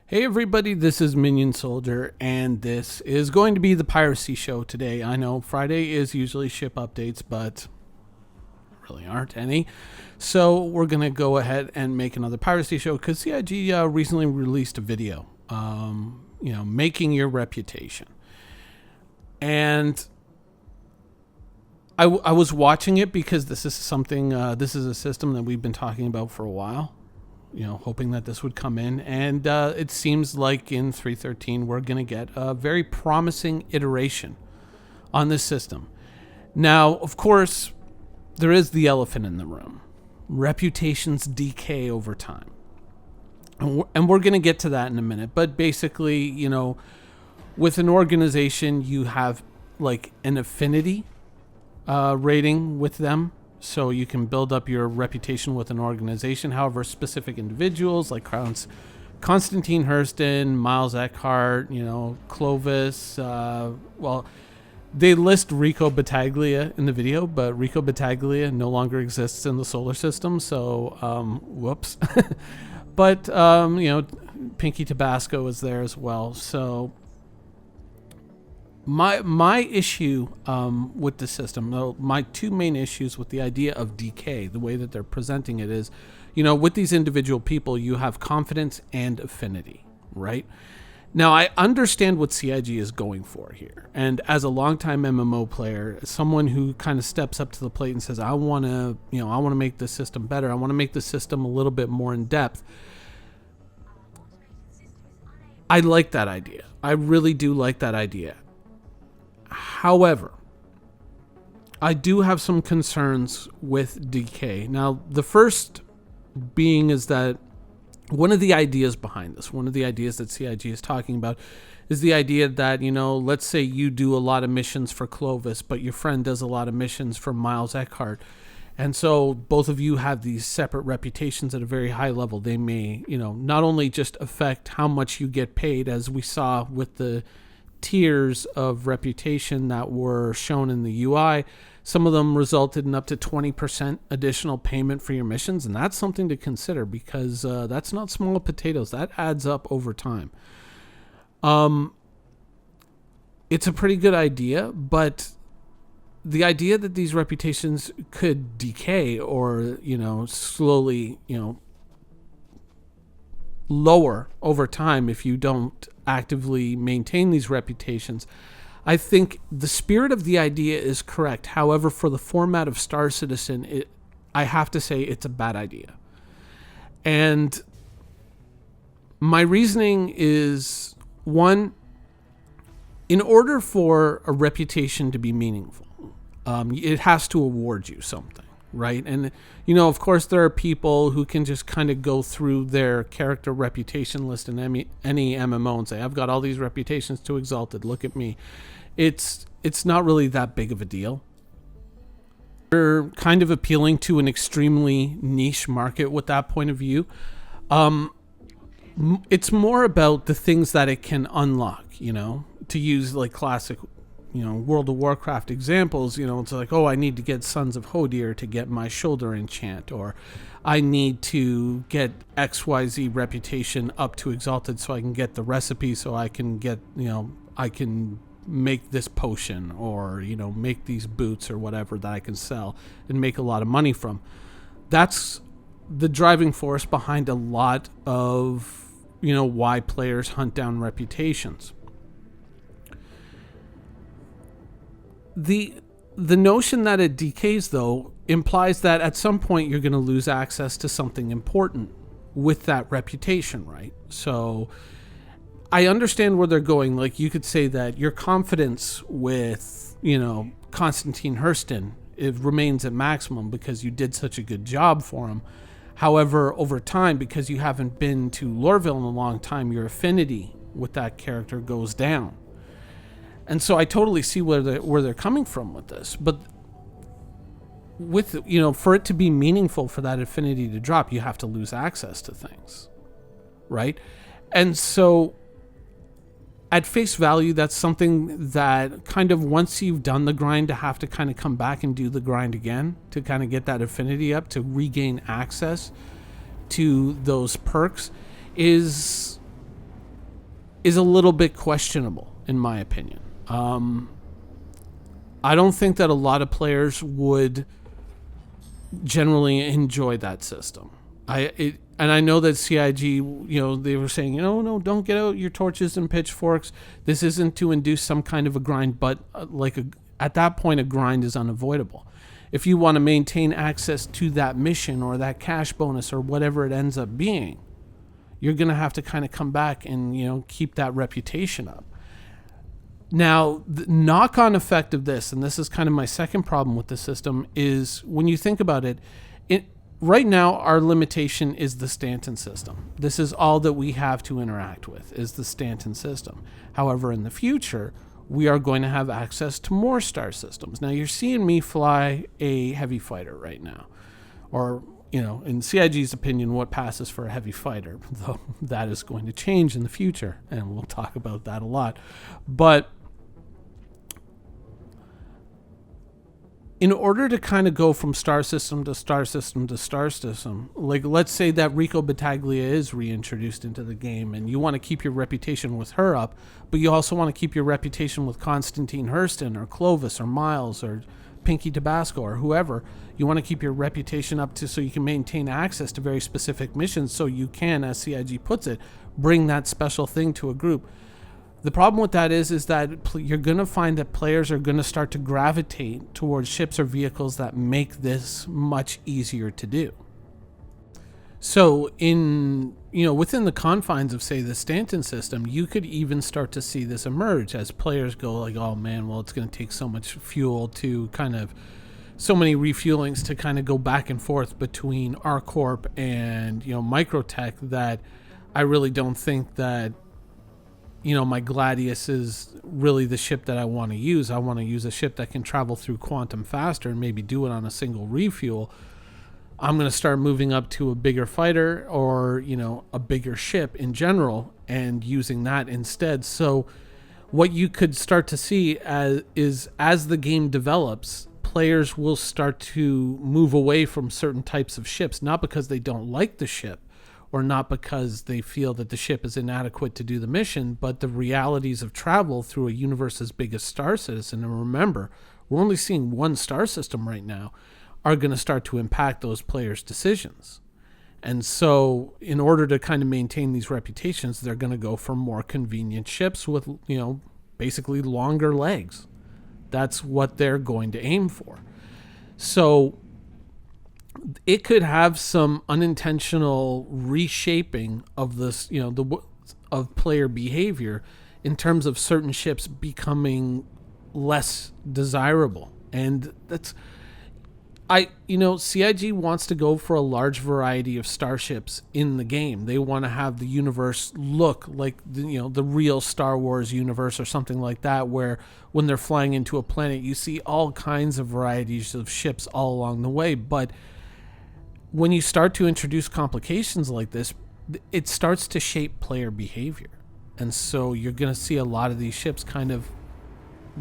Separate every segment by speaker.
Speaker 1: Hey everybody, this is Minion Soldier, and this is going to be the Piracy Show today. I know Friday is usually ship updates, but really aren't any. So we're going to go ahead and make another Piracy Show because CIG recently released a video, making your reputation. And I was watching it because this is something, this is a system that we've been talking about for a while. Hoping that this would come in. And it seems like in 3.13, we're going to get a very promising iteration on this system. Now, of course, there is the elephant in the room. Reputations decay over time. And we're going to get to that in a minute. But basically, with an organization, you have like an affinity rating with them. So you can build up your reputation with an organization. However, specific individuals like Constantine Hurston, Miles Eckhart, Clovis. They list Rico Battaglia in the video, but Rico Battaglia no longer exists in the solar system. So, whoops. But, Pinky Tabasco is there as well. So my issue with the system, my two main issues with the idea of decay, the way that they're presenting it is, with these individual people, you have confidence and affinity, right? Now, I understand what CIG is going for here. And as a longtime MMO player, someone who kind of steps up to the plate and says, I want to make the system better. I want to make the system a little bit more in depth. I like that idea. I really do like that idea. However, I do have some concerns with Decay. Now, the first being is that one of the ideas behind this, one of the ideas that CIG is talking about, is the idea that, let's say you do a lot of missions for Clovis, but your friend does a lot of missions for Miles Eckhart. And so both of you have these separate reputations at a very high level. They may, not only just affect how much you get paid, as we saw with the tiers of reputation that were shown in the UI. Some of them resulted in up to 20% additional payment for your missions, and that's something to consider because that's not small potatoes. That adds up over time. It's a pretty good idea, but the idea that these reputations could decay or, slowly, lower over time if you don't actively maintain these reputations. I think the spirit of the idea is correct. However, for the format of Star Citizen, I have to say it's a bad idea. And my reasoning is, one, in order for a reputation to be meaningful, it has to award you something, right? And, of course, there are people who can just kind of go through their character reputation list in any MMO and say, I've got all these reputations to Exalted, look at me. It's not really that big of a deal. They're kind of appealing to an extremely niche market with that point of view. It's more about the things that it can unlock, to use like classic World of Warcraft examples, it's like, I need to get Sons of Hodir to get my shoulder enchant, or I need to get XYZ reputation up to Exalted so I can get the recipe so I can get, I can make this potion or, make these boots or whatever that I can sell and make a lot of money from. That's the driving force behind a lot of, why players hunt down reputations. The notion that it decays, though, implies that at some point you're going to lose access to something important with that reputation, right? So I understand where they're going. Like, you could say that your confidence with, Constantine Hurston, it remains at maximum because you did such a good job for him. However, over time, because you haven't been to Lorville in a long time, your affinity with that character goes down. And so I totally see where they're coming from with this. But with, for it to be meaningful for that affinity to drop, you have to lose access to things, right? And so at face value, that's something that kind of, once you've done the grind, to have to kind of come back and do the grind again to kind of get that affinity up, to regain access to those perks, is is a little bit questionable, in my opinion. I don't think that a lot of players would generally enjoy that system. And I know that CIG, they were saying, no, don't get out your torches and pitchforks. This isn't to induce some kind of a grind, but at that point, a grind is unavoidable. If you want to maintain access to that mission or that cash bonus or whatever it ends up being, you're going to have to kind of come back and, keep that reputation up. Now, the knock-on effect of this, and this is kind of my second problem with the system, is when you think about it, right now our limitation is the Stanton system. This is all that we have to interact with, is the Stanton system. However, in the future, we are going to have access to more star systems. Now, you're seeing me fly a heavy fighter right now, or in CIG's opinion, what passes for a heavy fighter, though that is going to change in the future, and we'll talk about that a lot. But in order to kind of go from star system to star system to star system, like let's say that Rico Battaglia is reintroduced into the game and you want to keep your reputation with her up, but you also want to keep your reputation with Constantine Hurston or Clovis or Miles or Pinky Tabasco or whoever. You want to keep your reputation up so you can maintain access to very specific missions, so you can, as CIG puts it, bring that special thing to a group. The problem with that is that you're going to find that players are going to start to gravitate towards ships or vehicles that make this much easier to do. So within the confines of, say, the Stanton system, you could even start to see this emerge as players go like, oh man, well, it's going to take so much fuel to so many refuelings to kind of go back and forth between ArcCorp and, Microtech, that I really don't think that, my Gladius is really the ship that I want to use. I want to use a ship that can travel through quantum faster and maybe do it on a single refuel. I'm going to start moving up to a bigger fighter or, a bigger ship in general and using that instead. So what you could start to see as the game develops, players will start to move away from certain types of ships, not because they don't like the ship or not because they feel that the ship is inadequate to do the mission, but the realities of travel through a universe's biggest star system. And remember, we're only seeing one star system right now, are going to start to impact those players' decisions. And so in order to kind of maintain these reputations, they're going to go for more convenient ships with, basically longer legs. That's what they're going to aim for. So it could have some unintentional reshaping of this, of player behavior in terms of certain ships becoming less desirable. And that's... CIG wants to go for a large variety of starships in the game. They want to have the universe look like the real Star Wars universe or something like that, where when they're flying into a planet, you see all kinds of varieties of ships all along the way. But when you start to introduce complications like this, it starts to shape player behavior. And so you're going to see a lot of these ships kind of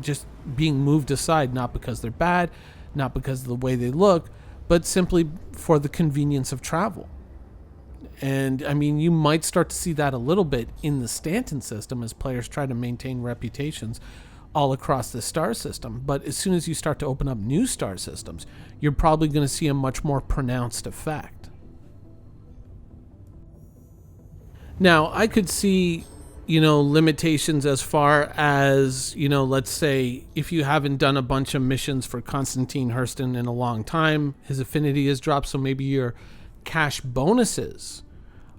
Speaker 1: just being moved aside, not because they're bad, not because of the way they look, but simply for the convenience of travel. And you might start to see that a little bit in the Stanton system as players try to maintain reputations all across the star system. But as soon as you start to open up new star systems, you're probably going to see a much more pronounced effect. Now, I could see limitations as far as, let's say if you haven't done a bunch of missions for Constantine Hurston in a long time, his affinity has dropped, so maybe your cash bonuses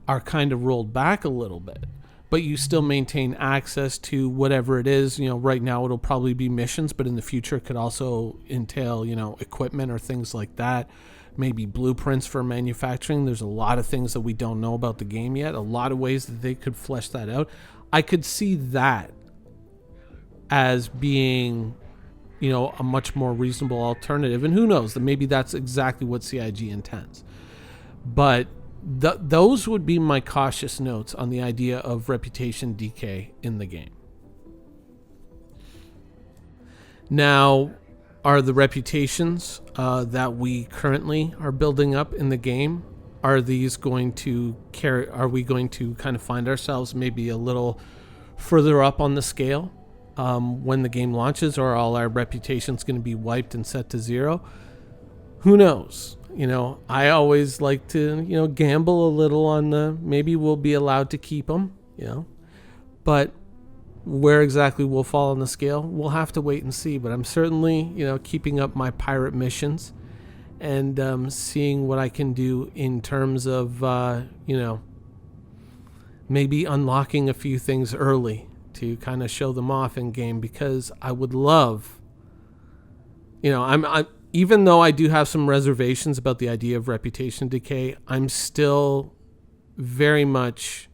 Speaker 1: are kind of rolled back a little bit, but you still maintain access to whatever it is. Right now it'll probably be missions, but in the future it could also entail, equipment or things like that. Maybe blueprints for manufacturing. There's a lot of things that we don't know about the game yet, a lot of ways that they could flesh that out. I could see that as being, a much more reasonable alternative. And who knows, that maybe that's exactly what CIG intends. But those would be my cautious notes on the idea of reputation decay in the game. Now, are the reputations that we currently are building up in the game, are we going to kind of find ourselves maybe a little further up on the scale when the game launches, or all our reputation's going to be wiped and set to 0. Who knows? I always like to, gamble a little on maybe we'll be allowed to keep them, but where exactly we'll fall on the scale, we'll have to wait and see. But I'm certainly, keeping up my pirate missions and seeing what I can do in terms of, maybe unlocking a few things early to kind of show them off in game, because I would love, I'm even though I do have some reservations about the idea of reputation decay, I'm still very much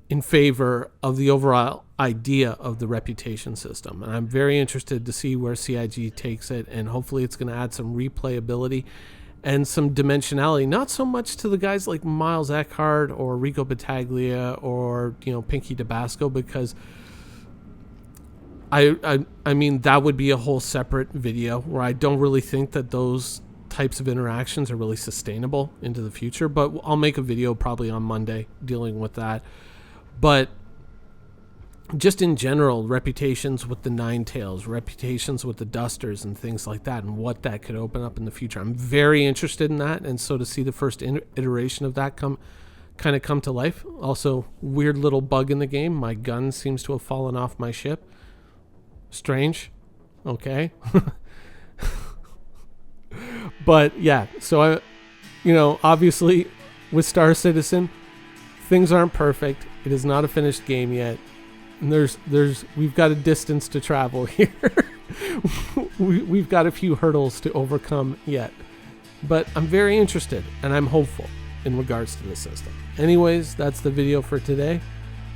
Speaker 1: in favor of the overall idea of the reputation system. And I'm very interested to see where CIG takes it, and hopefully it's going to add some replayability and some dimensionality, not so much to the guys like Miles Eckhart or Rico Battaglia or, Pinky Tabasco, because I mean, that would be a whole separate video where I don't really think that those types of interactions are really sustainable into the future. But I'll make a video probably on Monday dealing with that. But just in general, reputations with the Ninetales, reputations with the Dusters and things like that, and what that could open up in the future. I'm very interested in that. And so to see the first iteration of that come to life. Also, weird little bug in the game. My gun seems to have fallen off my ship. Strange. Okay. But yeah, so obviously with Star Citizen, things aren't perfect. It is not a finished game yet. And we've got a distance to travel here. We've got a few hurdles to overcome yet. But I'm very interested and I'm hopeful in regards to the system. Anyways, that's the video for today.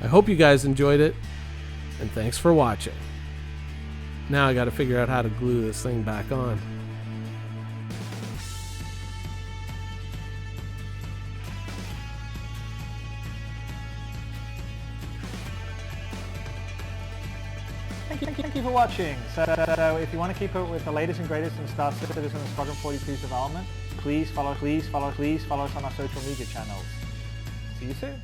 Speaker 1: I hope you guys enjoyed it, and thanks for watching. Now I got to figure out how to glue this thing back on.
Speaker 2: Thank you for watching. So if you want to keep up with the latest and greatest in Star Citizen and Squadron 42's development, please follow us on our social media channels. See you soon.